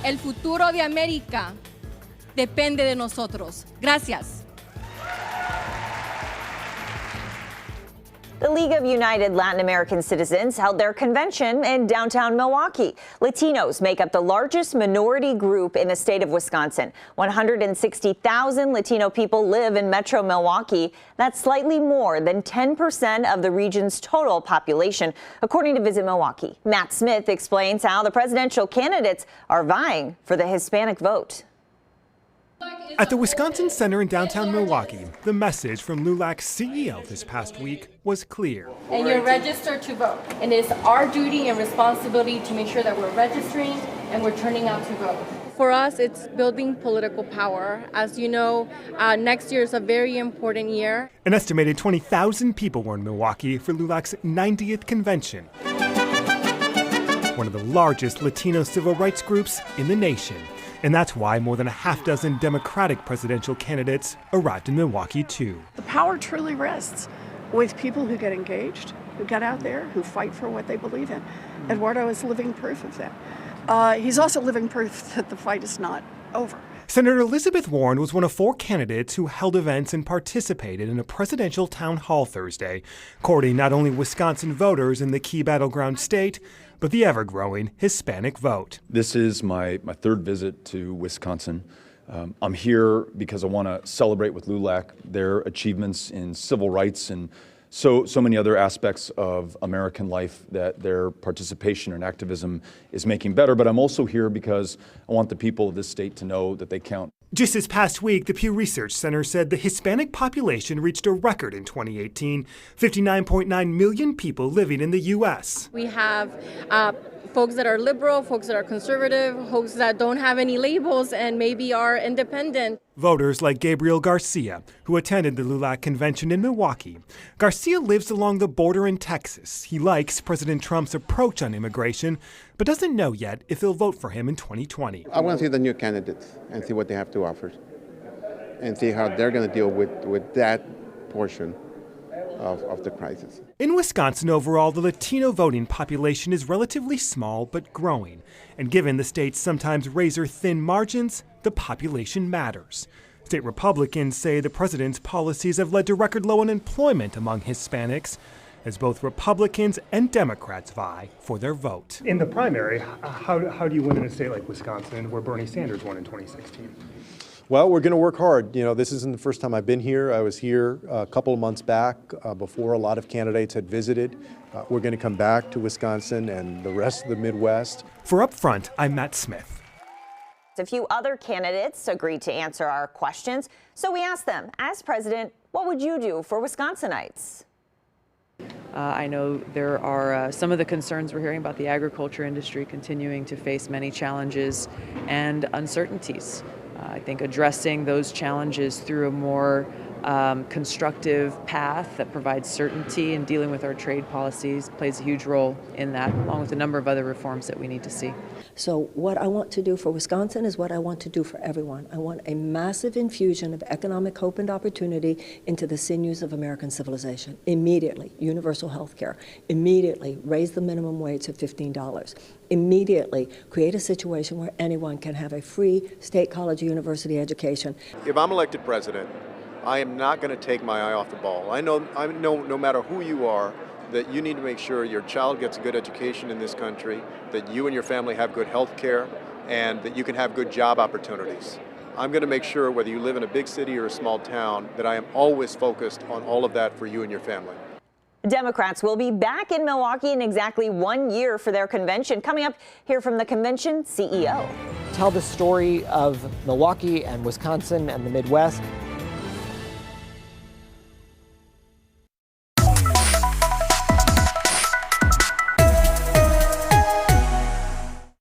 El futuro de América depende de nosotros. Gracias. The League of United Latin American Citizens held their convention in downtown Milwaukee. Latinos make up the largest minority group in the state of Wisconsin. 160,000 Latino people live in Metro Milwaukee. That's slightly more than 10% of the region's total population, according to Visit Milwaukee. Matt Smith explains how the presidential candidates are vying for the Hispanic vote. At the Wisconsin Center in downtown Milwaukee, the message from LULAC's CEO this past week was clear. And you're registered to vote. And it's our duty and responsibility to make sure that we're registering and we're turning out to vote. For us, it's building political power. As you know, next year is a very important year. An estimated 20,000 people were in Milwaukee for LULAC's 90th convention, one of the largest Latino civil rights groups in the nation. And that's why more than a half dozen Democratic presidential candidates arrived in Milwaukee, too. The power truly rests with people who get engaged, who get out there, who fight for what they believe in. Eduardo is living proof of that. He's also living proof that the fight is not over. Senator Elizabeth Warren was one of 4 candidates who held events and participated in a presidential town hall Thursday, courting not only Wisconsin voters in the key battleground state, but the ever-growing Hispanic vote. This is my third visit to Wisconsin. I'm here because I want to celebrate with LULAC their achievements in civil rights and so many other aspects of American life that their participation and activism is making better. But I'm also here because I want the people of this state to know that they count. Just this past week, the Pew Research Center said the Hispanic population reached a record in 2018, 59.9 million people living in the U.S. We have folks that are liberal, folks that are conservative, folks that don't have any labels and maybe are independent. Voters like Gabriel Garcia, who attended the LULAC convention in Milwaukee. Garcia lives along the border in Texas. He likes President Trump's approach on immigration, but doesn't know yet if he'll vote for him in 2020. I want to see the new candidates and see what they have to offer and see how they're going to deal with that portion of the crisis. In Wisconsin overall, the Latino voting population is relatively small but growing. And given the state's sometimes razor-thin margins, the population matters. State Republicans say the president's policies have led to record low unemployment among Hispanics, as both Republicans and Democrats vie for their vote. In the primary, how do you win in a state like Wisconsin where Bernie Sanders won in 2016? Well, we're going to work hard. You know, this isn't the first time I've been here. I was here a couple of months back before a lot of candidates had visited. We're going to come back to Wisconsin and the rest of the Midwest. For Up Front, I'm Matt Smith. A few other candidates agreed to answer our questions, so we asked them, as president, what would you do for Wisconsinites? I know there are some of the concerns we're hearing about the agriculture industry continuing to face many challenges and uncertainties. I think addressing those challenges through a more constructive path that provides certainty and dealing with our trade policies plays a huge role in that, along with a number of other reforms that we need to see. So what I want to do for Wisconsin is what I want to do for everyone. I want a massive infusion of economic hope and opportunity into the sinews of American civilization. Immediately, universal health care. Immediately, raise the minimum wage to $15. Immediately, create a situation where anyone can have a free state college or university education. If I'm elected president, I am not going to take my eye off the ball. I know no matter who you are, that you need to make sure your child gets a good education in this country, that you and your family have good health care, and that you can have good job opportunities. I'm going to make sure, whether you live in a big city or a small town, that I am always focused on all of that for you and your family. Democrats will be back in Milwaukee in exactly 1 year for their convention. Coming up, hear from the convention CEO. Tell the story of Milwaukee and Wisconsin and the Midwest